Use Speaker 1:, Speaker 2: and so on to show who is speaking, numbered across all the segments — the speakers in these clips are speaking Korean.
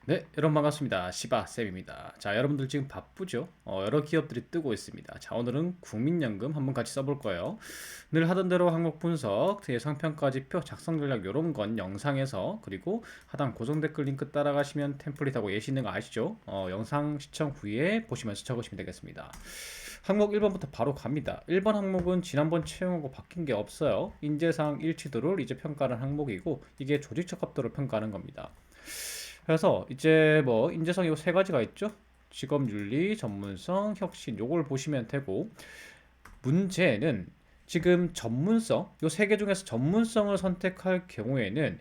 Speaker 1: 네, 여러분 반갑습니다. 시바쌤입니다. 자, 여러분들 지금 바쁘죠? 여러 기업들이 뜨고 있습니다. 자, 오늘은 국민연금 한번 같이 써볼 거예요. 늘 하던 대로 항목 분석, 뒤에 상평가 지표, 작성 전략 요런 건 영상에서 그리고 하단 고정 댓글 링크 따라가시면 템플릿하고 예시 있는 거 아시죠? 영상 시청 후에 보시면서 적으시면 되겠습니다. 항목 1번부터 바로 갑니다. 1번 항목은 지난번 채용하고 바뀐 게 없어요. 인재상 일치도를 이제 평가하는 항목이고 이게 조직 적합도를 평가하는 겁니다. 그래서 이제 뭐 인재성 이거 세 가지가 있죠. 직업윤리, 전문성, 혁신 요걸 보시면 되고 문제는 지금 전문성 요 세 개 중에서 전문성을 선택할 경우에는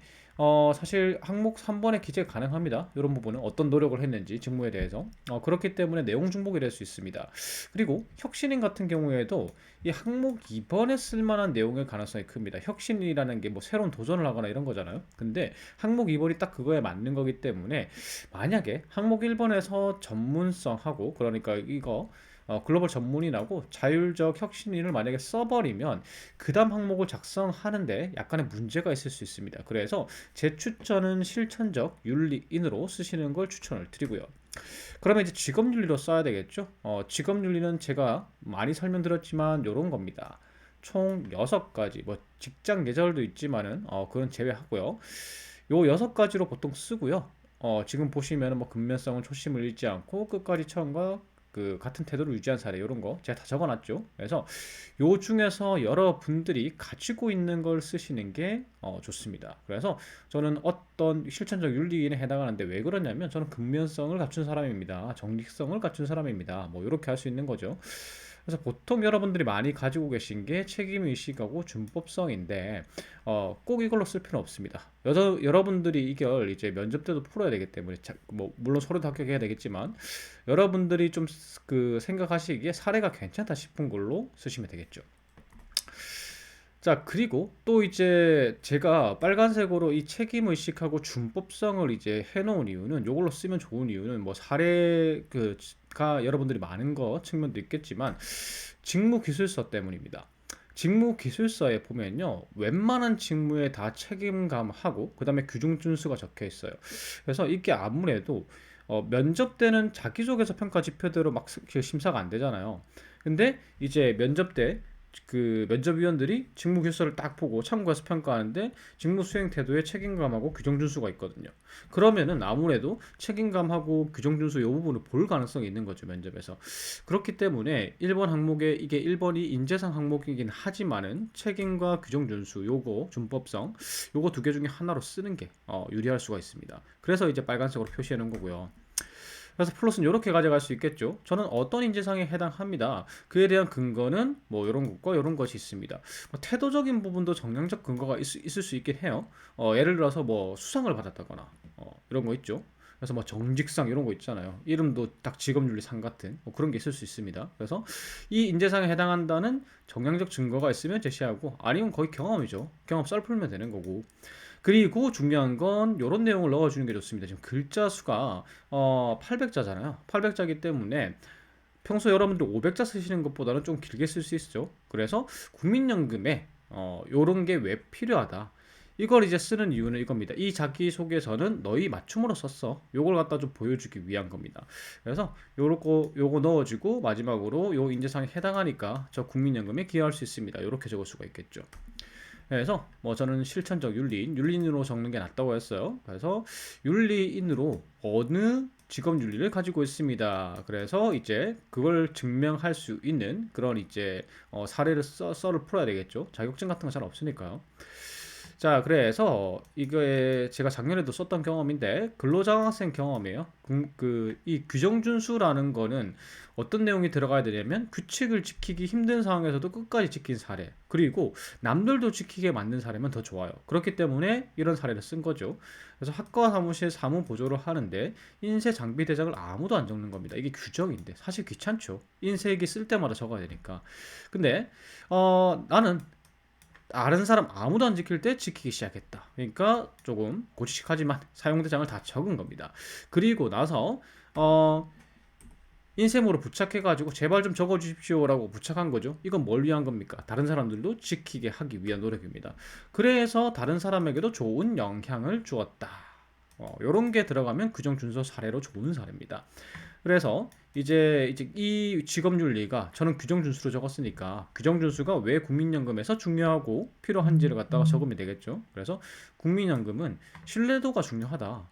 Speaker 1: 사실 항목 3번에 기재가 가능합니다. 이런 부분은 어떤 노력을 했는지 직무에 대해서 그렇기 때문에 내용 중복이 될 수 있습니다. 그리고 혁신인 같은 경우에도 이 항목 2번에 쓸만한 내용일 가능성이 큽니다. 혁신이라는 게 뭐 새로운 도전을 하거나 이런 거잖아요. 근데 항목 2번이 딱 그거에 맞는 거기 때문에 만약에 항목 1번에서 전문성하고 그러니까 이거 글로벌 전문인하고 자율적 혁신인을 만약에 써버리면 그 다음 항목을 작성하는데 약간의 문제가 있을 수 있습니다. 그래서 제 추천은 실천적 윤리인으로 쓰시는 걸 추천을 드리고요. 그러면 이제 직업윤리로 써야 되겠죠? 직업윤리는 제가 많이 설명드렸지만 이런 겁니다. 총 6가지, 뭐 직장 예절도 있지만은 그건 제외하고요. 요 6가지로 보통 쓰고요. 지금 보시면은 뭐 근면성은 초심을 잃지 않고 끝까지 처음과 그 같은 태도를 유지한 사례 이런 거 제가 다 적어놨죠. 그래서 요 중에서 여러분들이 가지고 있는 걸 쓰시는 게 좋습니다. 그래서 저는 어떤 실천적 윤리에 해당하는데 왜 그러냐면 저는 근면성을 갖춘 사람입니다. 정직성을 갖춘 사람입니다. 뭐 이렇게 할 수 있는 거죠. 그래서 보통 여러분들이 많이 가지고 계신 게 책임의식하고 준법성인데 꼭 이걸로 쓸 필요는 없습니다. 여러분들이 이걸 이제 면접 때도 풀어야 되기 때문에 뭐 물론 서류도 합격해야 되겠지만 여러분들이 좀 그 생각하시기에 사례가 괜찮다 싶은 걸로 쓰시면 되겠죠. 자, 그리고 또 이제 제가 빨간색으로 이 책임의식하고 준법성을 이제 해놓은 이유는 요걸로 쓰면 좋은 이유는 뭐 사례 가 여러분들이 많은 거 측면도 있겠지만 직무기술서 때문입니다. 직무기술서에 보면요 웬만한 직무에 다 책임감하고 그 다음에 규정 준수가 적혀 있어요. 그래서 이게 아무래도 면접 때는 자기소개서 평가 지표대로 막 심사가 안 되잖아요. 근데 이제 면접 때 그 면접위원들이 직무 교수를 딱 보고 참고해서 평가하는데 직무 수행 태도에 책임감하고 규정 준수가 있거든요. 그러면은 아무래도 책임감하고 규정 준수 이 부분을 볼 가능성이 있는 거죠, 면접에서. 그렇기 때문에 1번 항목에 이게 1번이 인재상 항목이긴 하지만은 책임과 규정 준수 요거 준법성 요거 두 개 중에 하나로 쓰는 게 유리할 수가 있습니다. 그래서 이제 빨간색으로 표시해 놓은 거고요. 그래서 플러스는 이렇게 가져갈 수 있겠죠. 저는 어떤 인재상에 해당합니다. 그에 대한 근거는 뭐 이런 것과 이런 것이 있습니다. 뭐 태도적인 부분도 정량적 근거가 있을 수 있긴 해요. 예를 들어서 뭐 수상을 받았다거나 이런 거 있죠. 그래서 뭐 정직상 이런 거 있잖아요. 이름도 딱 직업윤리상 같은 뭐 그런 게 있을 수 있습니다. 그래서 이 인재상에 해당한다는 정량적 증거가 있으면 제시하고 아니면 거의 경험이죠. 경험 썰 풀면 되는 거고. 그리고 중요한 건 이런 내용을 넣어주는 게 좋습니다. 지금 글자 수가 800자잖아요. 800자이기 때문에 평소 여러분들 500자 쓰시는 것보다는 좀 길게 쓸 수 있죠. 그래서 국민연금에 요런 게 왜 필요하다. 이걸 이제 쓰는 이유는 이겁니다. 이 자기소개서는 너희 맞춤으로 썼어. 요걸 갖다 좀 보여주기 위한 겁니다. 그래서 요거 넣어주고 마지막으로 요 인재상에 해당하니까 저 국민연금에 기여할 수 있습니다. 요렇게 적을 수가 있겠죠. 그래서 뭐 저는 실천적 윤리인으로 적는 게 낫다고 했어요. 그래서 윤리인으로 어느 직업 윤리를 가지고 있습니다. 그래서 이제 그걸 증명할 수 있는 그런 이제 사례를 썰을 풀어야 되겠죠. 자격증 같은 거 잘 없으니까요. 자, 그래서 이게 제가 작년에도 썼던 경험인데 근로장학생 경험이에요. 이 규정준수라는 거는 어떤 내용이 들어가야 되냐면 규칙을 지키기 힘든 상황에서도 끝까지 지킨 사례 그리고 남들도 지키게 만든 사례면 더 좋아요. 그렇기 때문에 이런 사례를 쓴 거죠. 그래서 학과 사무실 사무 보조를 하는데 인쇄 장비 대장을 아무도 안 적는 겁니다. 이게 규정인데 사실 귀찮죠. 인쇄기 쓸 때마다 적어야 되니까. 근데 나는 다른 사람 아무도 안 지킬 때 지키기 시작했다. 그러니까 조금 고지식하지만 사용대장을 다 적은 겁니다. 그리고 나서 인쇄모로 부착해가지고 제발 좀 적어주십시오라고 부착한 거죠. 이건 뭘 위한 겁니까? 다른 사람들도 지키게 하기 위한 노력입니다. 그래서 다른 사람에게도 좋은 영향을 주었다. 요런 게 들어가면 규정준수 사례로 좋은 사례입니다. 그래서 이제 이 직업윤리가 저는 규정준수로 적었으니까 규정준수가 왜 국민연금에서 중요하고 필요한지를 갖다가 적으면 되겠죠. 그래서 국민연금은 신뢰도가 중요하다.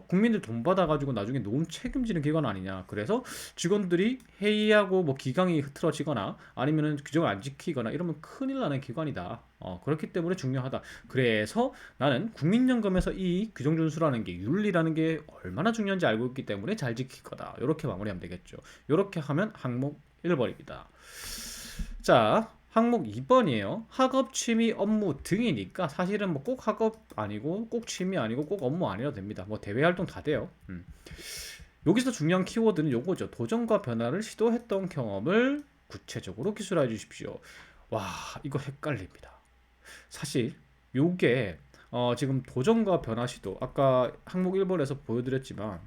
Speaker 1: 국민들 돈 받아가지고 나중에 노후 책임지는 기관 아니냐. 그래서 직원들이 해이하고 뭐 기강이 흐트러지거나 아니면은 규정을 안 지키거나 이러면 큰일 나는 기관이다. 그렇기 때문에 중요하다. 그래서 나는 국민연금에서 이 규정준수라는 게 윤리라는 게 얼마나 중요한지 알고 있기 때문에 잘 지킬 거다. 이렇게 마무리하면 되겠죠. 이렇게 하면 항목 1번입니다. 자, 항목 2번이에요. 학업, 취미, 업무 등이니까 사실은 뭐 꼭 학업 아니고 꼭 취미 아니고 꼭 업무 아니어도 됩니다. 뭐 대외 활동 다 돼요. 여기서 중요한 키워드는 요거죠. 도전과 변화를 시도했던 경험을 구체적으로 기술해 주십시오. 와, 이거 헷갈립니다. 사실 요게 지금 도전과 변화 시도 아까 항목 1번에서 보여드렸지만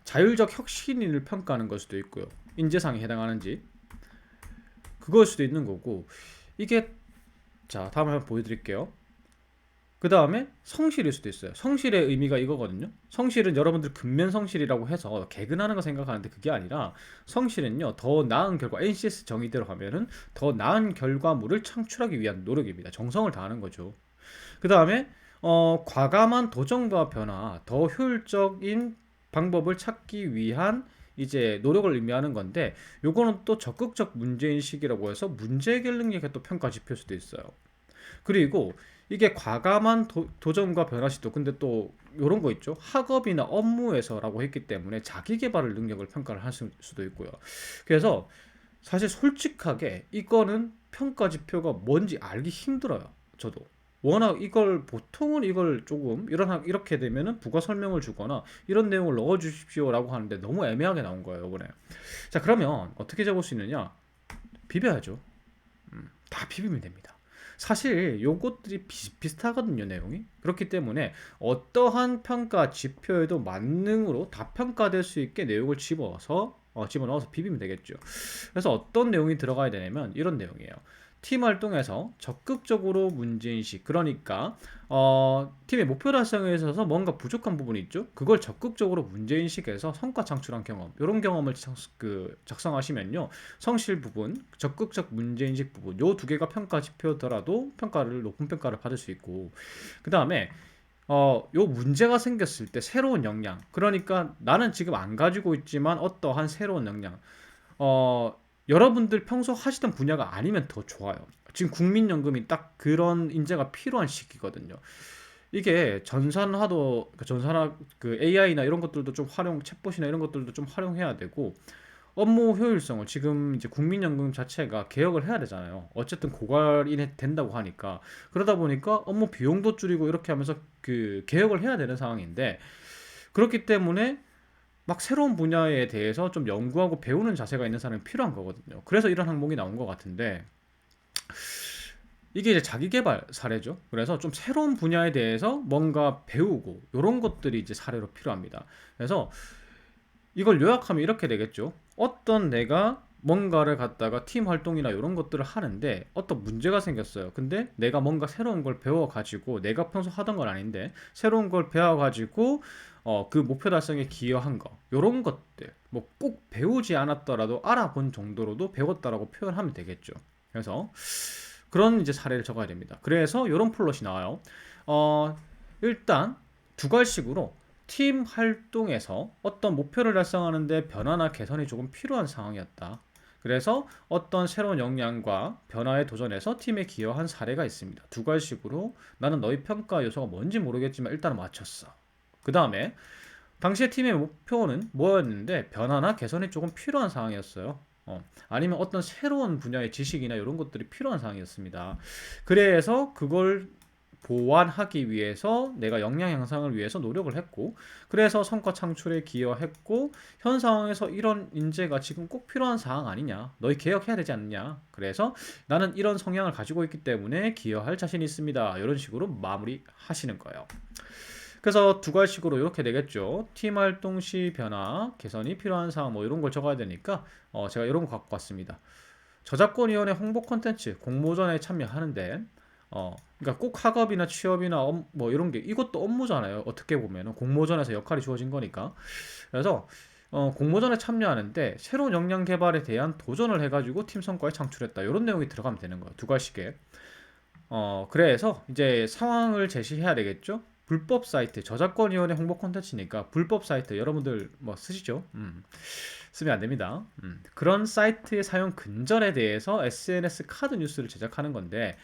Speaker 1: 자율적 혁신인을 평가하는 걸 수도 있고요. 인재상에 해당하는지 그걸 수도 있는 거고 이게 자 다음 한번 보여드릴게요. 그 다음에 성실일 수도 있어요. 성실의 의미가 이거거든요. 성실은 여러분들 근면성실이라고 해서 개근하는 거 생각하는데 그게 아니라 성실은요 더 나은 결과 NCS 정의대로 하면은 더 나은 결과물을 창출하기 위한 노력입니다. 정성을 다하는 거죠. 그 다음에 과감한 도전과 변화, 더 효율적인 방법을 찾기 위한 이제 노력을 의미하는 건데 요거는 또 적극적 문제인식이라고 해서 문제 해결 능력의 또 평가 지표일 수도 있어요. 그리고 이게 과감한 도전과 변화 시도 근데 또 요런 거 있죠. 학업이나 업무에서라고 했기 때문에 자기 개발 능력을 평가를 할 수도 있고요. 그래서 사실 솔직하게 이거는 평가 지표가 뭔지 알기 힘들어요. 저도. 워낙 이걸 보통은 이걸 조금 이렇게 되면은 부가 설명을 주거나 이런 내용을 넣어 주십시오라고 하는데 너무 애매하게 나온 거예요, 이번에. 자, 그러면 어떻게 적을 수 있느냐? 비벼야죠. 다 비비면 됩니다. 사실 요것들이 비슷하거든요, 내용이. 그렇기 때문에 어떠한 평가 지표에도 만능으로 다 평가될 수 있게 내용을 집어넣어서 비비면 되겠죠. 그래서 어떤 내용이 들어가야 되냐면 이런 내용이에요. 팀 활동에서 적극적으로 문제인식, 그러니까 팀의 목표 달성에 있어서 뭔가 부족한 부분이 있죠. 그걸 적극적으로 문제인식해서 성과 창출한 경험, 이런 경험을 작성하시면요, 성실 부분, 적극적 문제인식 부분, 요 두 개가 평가 지표더라도 높은 평가를 받을 수 있고, 그 다음에 요 문제가 생겼을 때 새로운 역량, 그러니까 나는 지금 안 가지고 있지만 어떠한 새로운 역량, 여러분들 평소 하시던 분야가 아니면 더 좋아요. 지금 국민연금이 딱 그런 인재가 필요한 시기거든요. 이게 전산화 그 AI나 이런 것들도 좀 챗봇이나 이런 것들도 좀 활용해야 되고 업무 효율성을 지금 이제 국민연금 자체가 개혁을 해야 되잖아요. 어쨌든 고갈이 된다고 하니까 그러다 보니까 업무 비용도 줄이고 이렇게 하면서 그 개혁을 해야 되는 상황인데 그렇기 때문에 막 새로운 분야에 대해서 좀 연구하고 배우는 자세가 있는 사람이 필요한 거거든요. 그래서 이런 항목이 나온 것 같은데 이게 이제 자기 개발 사례죠. 그래서 좀 새로운 분야에 대해서 뭔가 배우고 이런 것들이 이제 사례로 필요합니다. 그래서 이걸 요약하면 이렇게 되겠죠. 어떤 내가 뭔가를 갖다가 팀 활동이나 이런 것들을 하는데 어떤 문제가 생겼어요. 근데 내가 뭔가 새로운 걸 배워가지고 내가 평소 하던 건 아닌데 새로운 걸 배워가지고 그 목표 달성에 기여한 거 이런 것들 뭐 꼭 배우지 않았더라도 알아본 정도로도 배웠다라고 표현하면 되겠죠. 그래서 그런 이제 사례를 적어야 됩니다. 그래서 이런 플롯이 나와요. 일단 두 갈식으로 팀 활동에서 어떤 목표를 달성하는데 변화나 개선이 조금 필요한 상황이었다. 그래서 어떤 새로운 역량과 변화에 도전해서 팀에 기여한 사례가 있습니다. 두 갈식으로 나는 너희 평가 요소가 뭔지 모르겠지만 일단은 맞췄어. 그 다음에 당시의 팀의 목표는 뭐였는데 변화나 개선이 조금 필요한 상황이었어요. 아니면 어떤 새로운 분야의 지식이나 이런 것들이 필요한 상황이었습니다. 그래서 그걸 보완하기 위해서 내가 역량 향상을 위해서 노력을 했고 그래서 성과 창출에 기여했고 현 상황에서 이런 인재가 지금 꼭 필요한 상황 아니냐 너희 개혁해야 되지 않느냐 그래서 나는 이런 성향을 가지고 있기 때문에 기여할 자신이 있습니다 이런 식으로 마무리 하시는 거예요. 그래서 두 가지식으로 이렇게 되겠죠. 팀 활동 시 변화, 개선이 필요한 사항 뭐 이런 걸 적어야 되니까 제가 이런 거 갖고 왔습니다. 저작권위원회 홍보 콘텐츠 공모전에 참여하는데 그러니까 꼭 학업이나 취업이나 뭐 이런 게 이것도 업무잖아요. 어떻게 보면은 공모전에서 역할이 주어진 거니까. 그래서 공모전에 참여하는데 새로운 역량 개발에 대한 도전을 해가지고 팀 성과에 창출했다. 이런 내용이 들어가면 되는 거예요. 두 가지게. 그래서 이제 상황을 제시해야 되겠죠. 불법 사이트, 저작권위원회 홍보 콘텐츠니까 불법 사이트 여러분들 뭐 쓰시죠? 쓰면 안 됩니다. 그런 사이트의 사용 근절에 대해서 SNS 카드 뉴스를 제작하는 건데,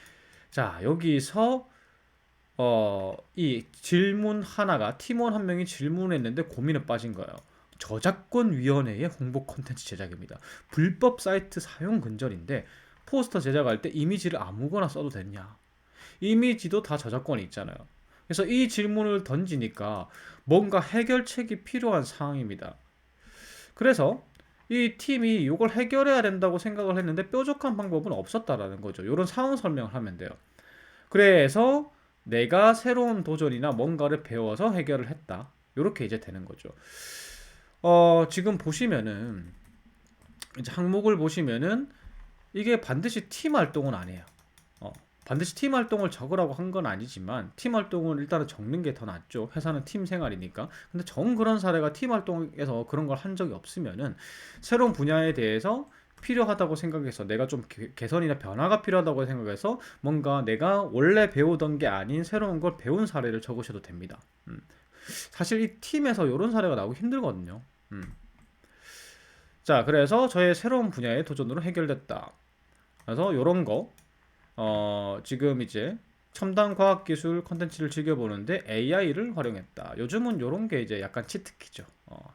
Speaker 1: 자, 여기서 이 질문 하나가 팀원 한 명이 질문했는데 고민에 빠진 거예요. 저작권위원회의 홍보 콘텐츠 제작입니다. 불법 사이트 사용 근절인데 포스터 제작할 때 이미지를 아무거나 써도 되냐? 이미지도 다 저작권이 있잖아요. 그래서 이 질문을 던지니까 뭔가 해결책이 필요한 상황입니다. 그래서 이 팀이 이걸 해결해야 된다고 생각을 했는데 뾰족한 방법은 없었다라는 거죠. 이런 상황 설명을 하면 돼요. 그래서 내가 새로운 도전이나 뭔가를 배워서 해결을 했다. 이렇게 이제 되는 거죠. 지금 보시면은 이제 항목을 보시면은 이게 반드시 팀 활동은 아니에요. 어, 반드시 팀 활동을 적으라고 한 건 아니지만 팀 활동을 일단은 적는 게 더 낫죠. 회사는 팀 생활이니까. 근데 정 그런 사례가 팀 활동에서 그런 걸 한 적이 없으면은 새로운 분야에 대해서 필요하다고 생각해서 내가 좀 개선이나 변화가 필요하다고 생각해서 뭔가 내가 원래 배우던 게 아닌 새로운 걸 배운 사례를 적으셔도 됩니다. 사실 이 팀에서 이런 사례가 나오기 힘들거든요. 자, 그래서 저의 새로운 분야의 도전으로 해결됐다. 그래서 이런 거 지금 이제 첨단 과학기술 컨텐츠를 즐겨보는데 AI를 활용했다. 요즘은 이런 게 이제 약간 치트키죠.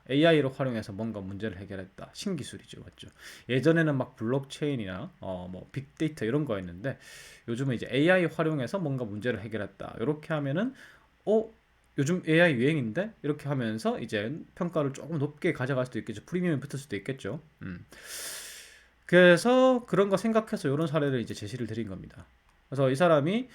Speaker 1: AI를 활용해서 뭔가 문제를 해결했다. 신기술이죠, 맞죠? 예전에는 막 블록체인이나 뭐 빅데이터 이런 거였는데 요즘은 이제 AI 활용해서 뭔가 문제를 해결했다. 이렇게 하면은 요즘 AI 유행인데 이렇게 하면서 이제 평가를 조금 높게 가져갈 수도 있겠죠. 프리미엄이 붙을 수도 있겠죠. 그래서 그런 거 생각해서 이런 사례를 이제 제시를 드린 겁니다. 그래서 이 사람이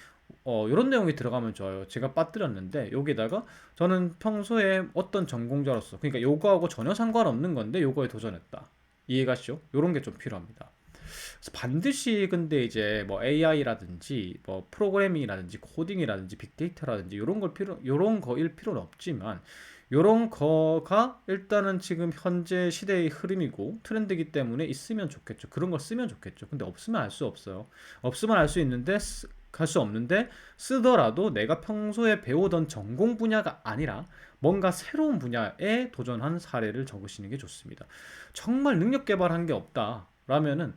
Speaker 1: 이런 내용이 들어가면 좋아요. 제가 빠뜨렸는데 여기다가 저는 평소에 어떤 전공자로서 그러니까 요거하고 전혀 상관없는 건데 요거에 도전했다. 이해가시죠? 이런 게 좀 필요합니다. 그래서 반드시 근데 이제 뭐 AI라든지 뭐 프로그래밍이라든지 코딩이라든지 빅데이터라든지 이런 거일 필요는 없지만 요런 거가 일단은 지금 현재 시대의 흐름이고 트렌드이기 때문에 있으면 좋겠죠. 그런 걸 쓰면 좋겠죠. 근데 없으면 알 수 없어요. 없으면 알 수 있는데 할 수 없는데 쓰더라도 내가 평소에 배우던 전공 분야가 아니라 뭔가 새로운 분야에 도전한 사례를 적으시는 게 좋습니다. 정말 능력 개발한 게 없다. 라면은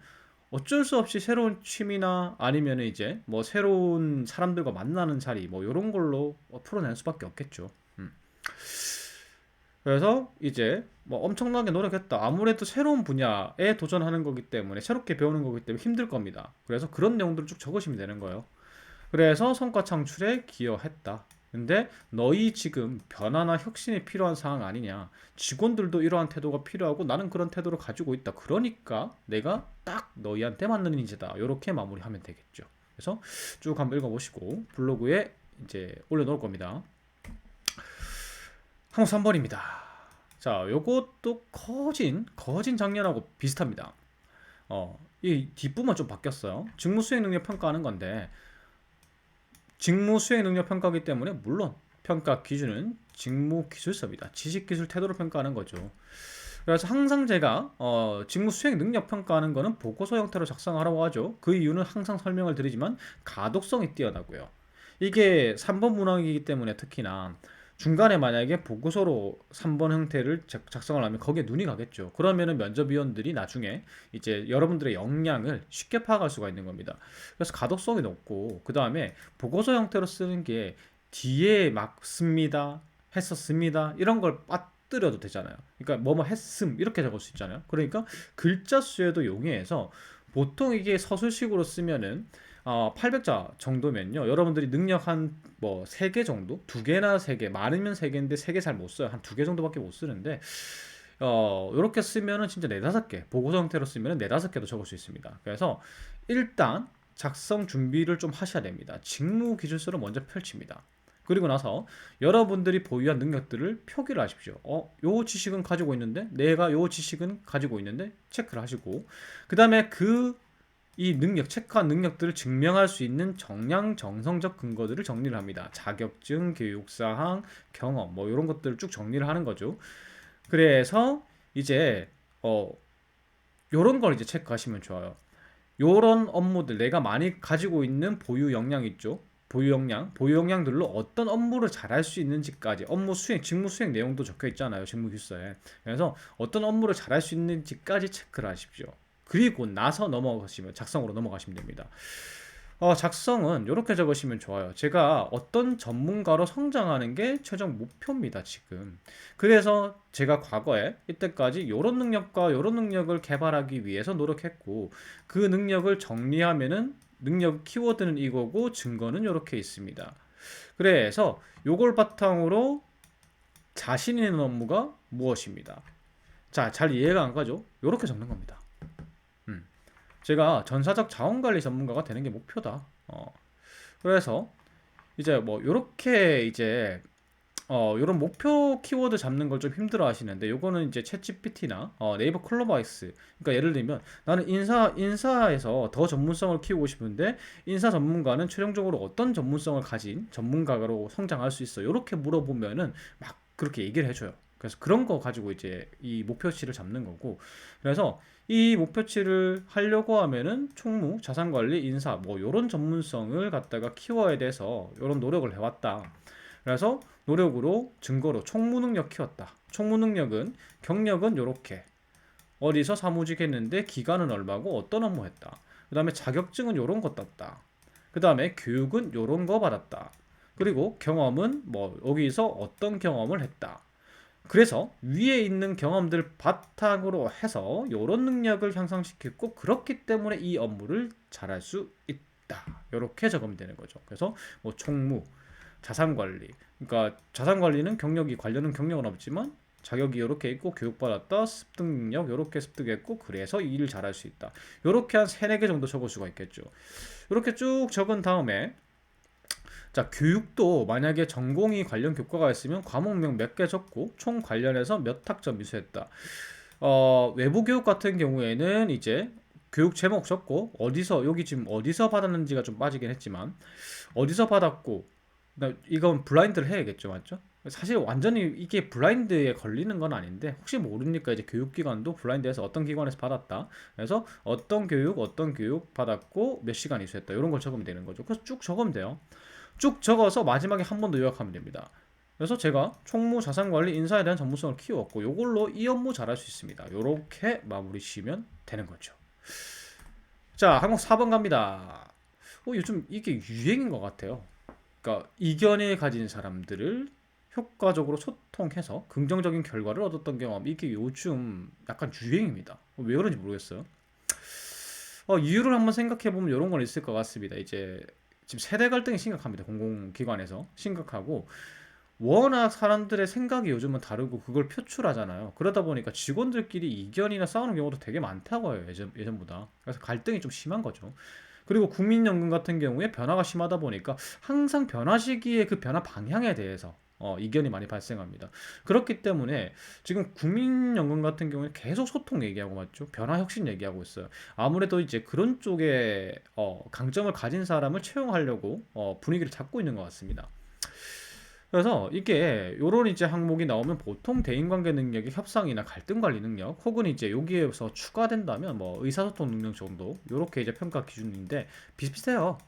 Speaker 1: 어쩔 수 없이 새로운 취미나 아니면 이제 뭐 새로운 사람들과 만나는 자리 뭐 이런 걸로 풀어낼 수밖에 없겠죠. 음. 그래서 이제 뭐 엄청나게 노력했다. 아무래도 새로운 분야에 도전하는 거기 때문에 새롭게 배우는 거기 때문에 힘들 겁니다. 그래서 그런 내용들을 쭉 적으시면 되는 거예요. 그래서 성과 창출에 기여했다. 근데 너희 지금 변화나 혁신이 필요한 상황 아니냐. 직원들도 이러한 태도가 필요하고 나는 그런 태도를 가지고 있다. 그러니까 내가 딱 너희한테 맞는 인재다. 이렇게 마무리하면 되겠죠. 그래서 쭉 한번 읽어보시고 블로그에 이제 올려놓을 겁니다. 항목 3번입니다. 자, 요것도 거진 작년하고 비슷합니다. 이 뒷부분 좀 바뀌었어요. 직무 수행 능력 평가하는 건데 직무 수행 능력 평가이기 때문에 물론 평가 기준은 직무 기술서입니다. 지식 기술 태도를 평가하는 거죠. 그래서 항상 제가 직무 수행 능력 평가하는 거는 보고서 형태로 작성하라고 하죠. 그 이유는 항상 설명을 드리지만 가독성이 뛰어나고요. 이게 3번 문항이기 때문에 특히나 중간에 만약에 보고서로 3번 형태를 작성을 하면 거기에 눈이 가겠죠. 그러면은 면접위원들이 나중에 이제 여러분들의 역량을 쉽게 파악할 수가 있는 겁니다. 그래서 가독성이 높고 그 다음에 보고서 형태로 쓰는 게 뒤에 막 씁니다, 했었습니다 이런 걸 빠뜨려도 되잖아요. 그러니까 뭐뭐 했음 이렇게 적을 수 있잖아요. 그러니까 글자 수에도 용이해서 보통 이게 서술식으로 쓰면은 800자 정도면요. 여러분들이 능력 한 뭐 3개 정도? 2개나 3개, 많으면 3개인데 3개 잘 못 써요. 한 2개 정도밖에 못 쓰는데 이렇게 쓰면은 진짜 4, 5개, 보고서 형태로 쓰면은 4, 5개도 적을 수 있습니다. 그래서 일단 작성 준비를 좀 하셔야 됩니다. 직무 기술서를 먼저 펼칩니다. 그리고 나서 여러분들이 보유한 능력들을 표기를 하십시오. 요 지식은 가지고 있는데 내가 요 지식은 가지고 있는데 체크를 하시고 그 다음에 그 이 능력, 체크한 능력들을 증명할 수 있는 정량 정성적 근거들을 정리를 합니다. 자격증, 교육사항, 경험 뭐 이런 것들을 쭉 정리를 하는 거죠. 그래서 이제 요런 걸 이제 체크하시면 좋아요. 요런 업무들 내가 많이 가지고 있는 보유 역량 있죠. 보유 역량들로 어떤 업무를 잘할 수 있는지까지 업무 수행, 직무 수행 내용도 적혀 있잖아요. 직무 규서에. 그래서 어떤 업무를 잘할 수 있는지까지 체크를 하십시오. 그리고 나서 넘어가시면 작성으로 넘어가시면 됩니다. 작성은 이렇게 적으시면 좋아요. 제가 어떤 전문가로 성장하는 게 최종 목표입니다, 지금. 그래서 제가 과거에 이때까지 이런 능력과 이런 능력을 개발하기 위해서 노력했고, 그 능력을 정리하면은 능력 키워드는 이거고 증거는 이렇게 있습니다. 그래서 요걸 바탕으로 자신 있는 업무가 무엇입니다. 자, 잘 이해가 안 가죠? 이렇게 적는 겁니다. 음. 제가 전사적 자원관리 전문가가 되는 게 목표다. 그래서 이제 뭐 요렇게 이제 요런 목표 키워드 잡는 걸 좀 힘들어 하시는데 요거는 이제 챗GPT나 네이버 클로바이스, 그러니까 예를 들면 나는 인사에서 더 전문성을 키우고 싶은데 인사 전문가는 최종적으로 어떤 전문성을 가진 전문가로 성장할 수 있어, 요렇게 물어보면은 막 그렇게 얘기를 해줘요. 그래서 그런 거 가지고 이제 이 목표치를 잡는 거고, 그래서 이 목표치를 하려고 하면은 총무, 자산관리, 인사 뭐 요런 전문성을 갖다가 키워야 돼서 요런 노력을 해왔다. 그래서 노력으로 증거로 총무 능력 키웠다. 총무 능력은 경력은 요렇게 어디서 사무직 했는데 기간은 얼마고 어떤 업무 했다. 그 다음에 자격증은 요런 거 땄다. 그 다음에 교육은 요런 거 받았다. 그리고 경험은 뭐 여기서 어떤 경험을 했다. 그래서 위에 있는 경험들 바탕으로 해서 이런 능력을 향상시켰고, 그렇기 때문에 이 업무를 잘할 수 있다. 이렇게 적으면 되는 거죠. 그래서 뭐 총무, 자산관리. 그러니까 자산관리는 경력이 관련은 경력은 없지만 자격이 이렇게 있고 교육받았다. 습득 능력 이렇게 습득했고 그래서 이 일을 잘할 수 있다. 이렇게 한 3, 4개 정도 적을 수가 있겠죠. 이렇게 쭉 적은 다음에 자, 교육도 만약에 전공이 관련 교과가 있으면 과목명 몇 개 적고 총 관련해서 몇 학점 이수했다. 외부 교육 같은 경우에는 이제 교육 제목 적고 어디서, 여기 지금 어디서 받았는지가 좀 빠지긴 했지만 어디서 받았고, 이건 블라인드를 해야겠죠, 맞죠? 사실 완전히 이게 블라인드에 걸리는 건 아닌데 혹시 모르니까 이제 교육기관도 블라인드에서 어떤 기관에서 받았다. 그래서 어떤 교육 받았고 몇 시간 이수했다. 이런 걸 적으면 되는 거죠. 그래서 쭉 적으면 돼요. 쭉 적어서 마지막에 한 번 더 요약하면 됩니다. 그래서 제가 총무, 자산관리, 인사에 대한 전문성을 키웠고 요걸로 이 업무 잘할 수 있습니다. 요렇게 마무리 지으면 되는 거죠. 자, 항목 4번 갑니다. 요즘 이게 유행인 것 같아요. 그러니까 이견을 가진 사람들을 효과적으로 소통해서 긍정적인 결과를 얻었던 경험, 이게 요즘 약간 유행입니다. 왜 그런지 모르겠어요. 이유를 한번 생각해 보면 이런 건 있을 것 같습니다. 이제 지금 세대 갈등이 심각합니다. 공공기관에서 심각하고, 워낙 사람들의 생각이 요즘은 다르고 그걸 표출하잖아요. 그러다 보니까 직원들끼리 이견이나 싸우는 경우도 되게 많다고 해요. 예전보다. 그래서 갈등이 좀 심한 거죠. 그리고 국민연금 같은 경우에 변화가 심하다 보니까 항상 변화 시기에 그 변화 방향에 대해서 이견이 많이 발생합니다. 그렇기 때문에 지금 국민연금 같은 경우에 계속 소통 얘기하고 맞죠? 변화 혁신 얘기하고 있어요. 아무래도 이제 그런 쪽에 강점을 가진 사람을 채용하려고 분위기를 잡고 있는 것 같습니다. 그래서 이게 요런 이제 항목이 나오면 보통 대인관계 능력의 협상이나 갈등 관리 능력, 혹은 이제 여기에서 추가된다면 뭐 의사소통 능력 정도, 요렇게 이제 평가 기준인데 비슷비슷해요.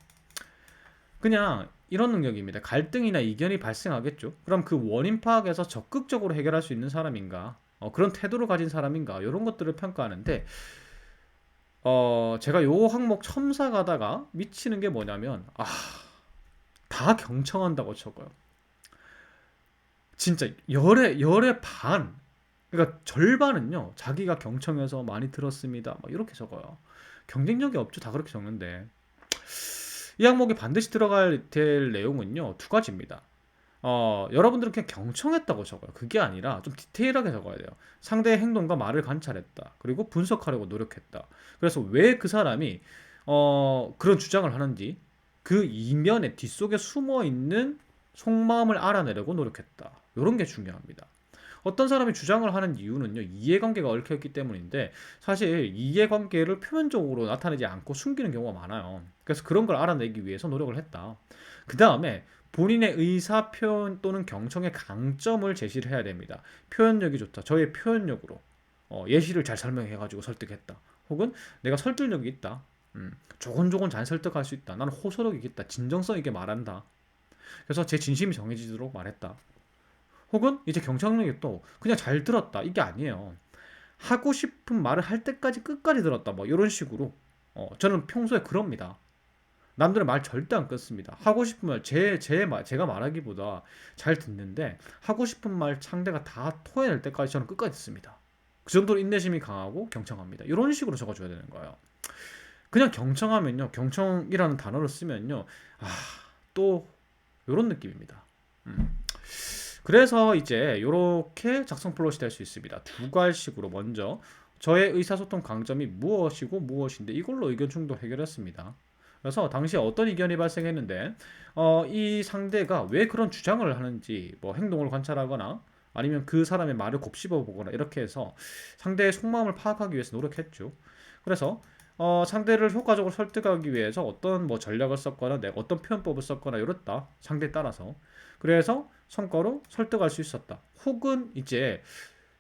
Speaker 1: 그냥 이런 능력입니다. 갈등이나 이견이 발생하겠죠. 그럼 그 원인 파악에서 적극적으로 해결할 수 있는 사람인가, 그런 태도를 가진 사람인가, 이런 것들을 평가하는데, 제가 요 항목 첨사 가다가 미치는 게 뭐냐면, 다 경청한다고 적어요. 진짜 열의 반, 그러니까 절반은요 자기가 경청해서 많이 들었습니다 막 이렇게 적어요. 경쟁력이 없죠, 다 그렇게 적는데. 이 항목에 반드시 들어갈 될 내용은요 두 가지입니다. 여러분들은 그냥 경청했다고 적어요. 그게 아니라 좀 디테일하게 적어야 돼요. 상대의 행동과 말을 관찰했다. 그리고 분석하려고 노력했다. 그래서 왜 그 사람이 그런 주장을 하는지, 그 이면에 뒷속에 숨어 있는 속마음을 알아내려고 노력했다. 이런 게 중요합니다. 어떤 사람이 주장을 하는 이유는요, 이해관계가 얽혀있기 때문인데, 사실 이해관계를 표면적으로 나타내지 않고 숨기는 경우가 많아요. 그래서 그런 걸 알아내기 위해서 노력을 했다. 그 다음에 본인의 의사 표현 또는 경청의 강점을 제시를 해야 됩니다. 표현력이 좋다. 저의 표현력으로 예시를 잘 설명해가지고 설득했다. 혹은 내가 설득력이 있다. 조곤조곤 잘 설득할 수 있다. 나는 호소력이 있다. 진정성 있게 말한다. 그래서 제 진심이 정해지도록 말했다. 혹은 이제 경청력이 또 그냥 잘 들었다. 이게 아니에요. 하고 싶은 말을 할 때까지 끝까지 들었다. 뭐 이런 식으로. 저는 평소에 그럽니다. 남들의 말 절대 안 끊습니다. 하고 싶은 말, 제가 말하기보다 잘 듣는데, 하고 싶은 말 상대가 다 토해낼 때까지 저는 끝까지 듣습니다. 그 정도로 인내심이 강하고 경청합니다. 이런 식으로 적어줘야 되는 거예요. 그냥 경청하면요, 경청이라는 단어를 쓰면요, 또 이런 느낌입니다. 음. 그래서 이제 이렇게 작성 플롯이 될 수 있습니다. 두 갈식으로 먼저 저의 의사소통 강점이 무엇이고 무엇인데 이걸로 의견 충돌 해결했습니다. 그래서 당시에 어떤 의견이 발생했는데 이 상대가 왜 그런 주장을 하는지 뭐 행동을 관찰하거나 아니면 그 사람의 말을 곱씹어 보거나 이렇게 해서 상대의 속마음을 파악하기 위해서 노력했죠. 그래서 상대를 효과적으로 설득하기 위해서 어떤 뭐 전략을 썼거나 내가 어떤 표현법을 썼거나 이랬다. 상대에 따라서. 그래서 성과로 설득할 수 있었다. 혹은 이제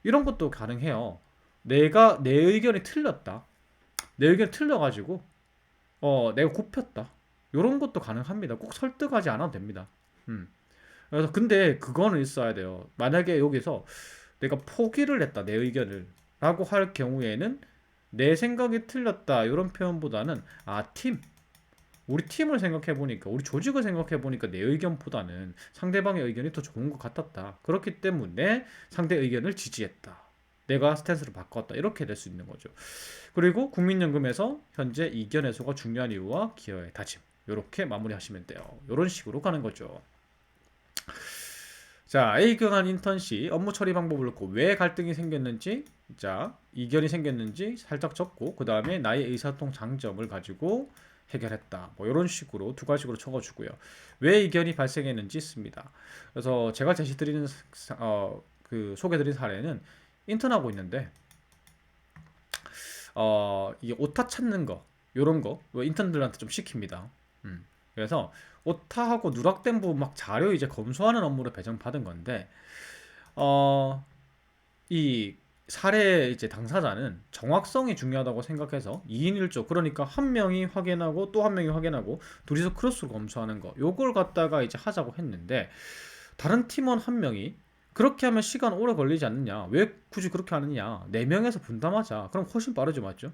Speaker 1: 이런 것도 가능해요. 내가 내 의견이 틀렸다. 내 의견이 틀려가지고 내가 굽혔다. 이런 것도 가능합니다. 꼭 설득하지 않아도 됩니다. 음. 그래서 근데 그거는 있어야 돼요. 만약에 여기서 내가 포기를 했다. 내 의견을 라고 할 경우에는 내 생각이 틀렸다. 이런 표현보다는 우리 팀을 생각해 보니까 우리 조직을 생각해 보니까 내 의견보다는 상대방의 의견이 더 좋은 것 같았다. 그렇기 때문에 상대 의견을 지지했다. 내가 스탠스를 바꿨다. 이렇게 될 수 있는 거죠. 그리고 국민연금에서 현재 이견 해소가 중요한 이유와 기여의 다짐. 이렇게 마무리하시면 돼요. 이런 식으로 가는 거죠. 자, A경한 인턴 시 업무 처리 방법을 넣고 왜 갈등이 생겼는지, 자, 이견이 생겼는지 살짝 적고 그 다음에 나의 의사소통 장점을 가지고 해결했다. 뭐 이런 식으로 두 가지로 적어주고요. 왜 이견이 발생했는지 씁니다. 그래서 제가 제시드리는 그 소개드린 사례는 인턴하고 있는데 이 오타 찾는 거 요런 거 인턴들한테 좀 시킵니다. 그래서 오타하고 누락된 부분 막 자료 이제 검수하는 업무를 배정받은 건데 이 사례 이제 당사자는 정확성이 중요하다고 생각해서 2인 1조 그러니까 한 명이 확인하고 또 한 명이 확인하고 둘이서 크로스로 검수하는 거 요걸 갖다가 이제 하자고 했는데 다른 팀원 한 명이 그렇게 하면 시간 오래 걸리지 않느냐 왜 굳이 그렇게 하느냐 4명에서 분담하자 그럼 훨씬 빠르죠 맞죠?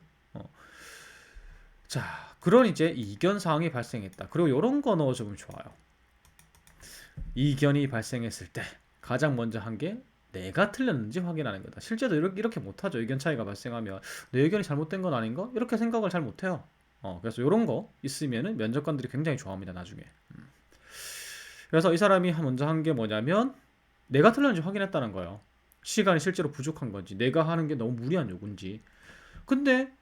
Speaker 1: 자 그런 이제 이견 사항이 발생했다 그리고 이런 거 넣어주면 좋아요. 이견이 발생했을 때 가장 먼저 한 게 내가 틀렸는지 확인하는 거다. 실제로 이렇게 못하죠. 의견 차이가 발생하면 내 의견이 잘못된 건 아닌가? 이렇게 생각을 잘 못해요. 그래서 이런 거 있으면은 면접관들이 굉장히 좋아합니다. 나중에. 그래서 이 사람이 먼저 한 게 뭐냐면 내가 틀렸는지 확인했다는 거예요. 시간이 실제로 부족한 건지 내가 하는 게 너무 무리한 요구인지. 근데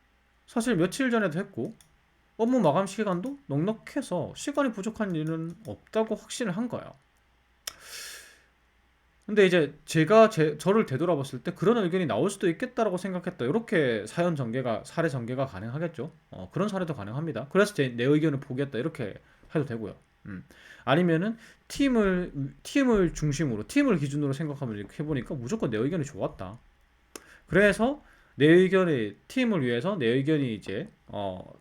Speaker 1: 사실 며칠 전에도 했고 업무 마감 시간도 넉넉해서 시간이 부족한 일은 없다고 확신을 한 거예요. 근데 이제 제가 저를 되돌아봤을 때 그런 의견이 나올 수도 있겠다라고 생각했다. 이렇게 사례 전개가 가능하겠죠. 그런 사례도 가능합니다. 그래서 내 의견을 포기했다. 이렇게 해도 되고요. 아니면은 팀을 중심으로, 팀을 기준으로 생각하면 이렇게 해보니까 무조건 내 의견이 좋았다. 그래서 내 의견이 팀을 위해서 내 의견이 이제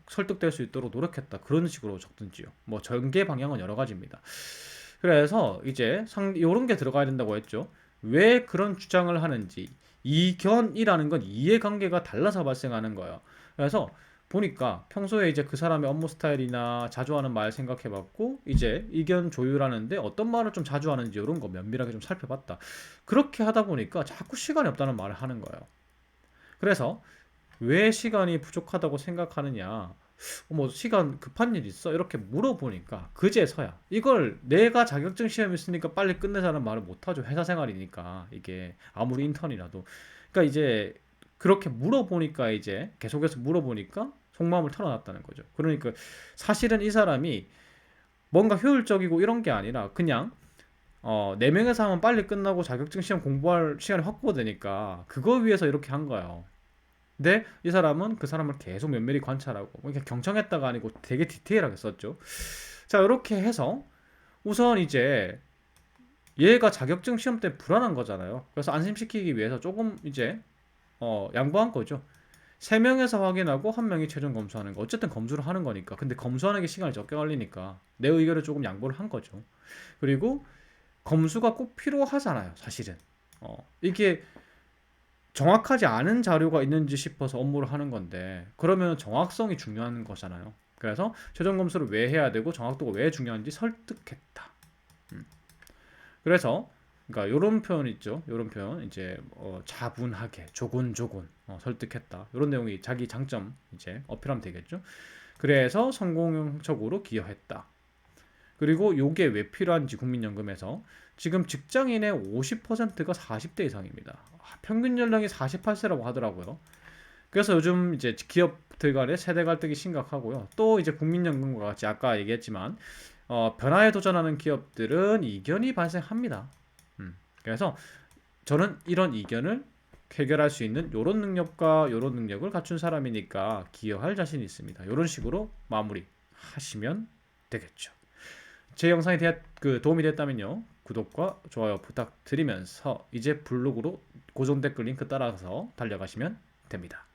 Speaker 1: 설득될 수 있도록 노력했다. 그런 식으로 적든지요. 뭐 전개 방향은 여러 가지입니다. 그래서 이제 이런 게 들어가야 된다고 했죠. 왜 그런 주장을 하는지 이견이라는 건 이해관계가 달라서 발생하는 거예요. 그래서 보니까 평소에 이제 그 사람의 업무 스타일이나 자주 하는 말 생각해봤고 이제 의견 조율하는데 어떤 말을 좀 자주 하는지 이런 거 면밀하게 좀 살펴봤다. 그렇게 하다 보니까 자꾸 시간이 없다는 말을 하는 거예요. 그래서 왜 시간이 부족하다고 생각하느냐? 뭐 시간 급한 일 있어? 이렇게 물어보니까 그제서야 이걸 내가 자격증 시험 있으니까 빨리 끝내자는 말을 못하죠. 회사 생활이니까 이게 아무리 인턴이라도 그러니까 이제 그렇게 물어보니까 이제 계속해서 물어보니까 속마음을 털어놨다는 거죠. 그러니까 사실은 이 사람이 뭔가 효율적이고 이런 게 아니라 그냥 4명에서 하면 빨리 끝나고 자격증 시험 공부할 시간이 확보되니까 그거 위해서 이렇게 한 거예요. 근데 이 사람은 그 사람을 계속 면밀히 관찰하고 뭐 이렇게 경청했다가 아니고 되게 디테일하게 썼죠. 자, 이렇게 해서 우선 이제 얘가 자격증 시험 때 불안한 거잖아요. 그래서 안심시키기 위해서 조금 이제 양보한 거죠. 3명에서 확인하고 1명이 최종 검수하는 거. 어쨌든 검수를 하는 거니까. 근데 검수하는 게 시간이 적게 걸리니까 내 의견을 조금 양보를 한 거죠. 그리고 검수가 꼭 필요하잖아요, 사실은. 이게 정확하지 않은 자료가 있는지 싶어서 업무를 하는 건데 그러면 정확성이 중요한 거잖아요. 그래서 최종 검수를 왜 해야 되고 정확도가 왜 중요한지 설득했다. 음. 그래서 그러니까 요런 표현 있죠. 요런 표현 이제 자분하게 조곤조곤 설득했다. 요런 내용이 자기 장점 이제 어필하면 되겠죠. 그래서 성공적으로 기여했다. 그리고 요게 왜 필요한지 국민연금에서 지금 직장인의 50%가 40대 이상입니다. 평균 연령이 48세라고 하더라고요. 그래서 요즘 이제 기업들 간의 세대 갈등이 심각하고요. 또 이제 국민연금과 같이 아까 얘기했지만 변화에 도전하는 기업들은 이견이 발생합니다. 그래서 저는 이런 이견을 해결할 수 있는 요런 능력과 요런 능력을 갖춘 사람이니까 기여할 자신이 있습니다. 요런 식으로 마무리 하시면 되겠죠. 제 영상이 도움이 됐다면요. 구독과 좋아요 부탁드리면서 이제 블로그로 고정 댓글 링크 따라서 달려가시면 됩니다.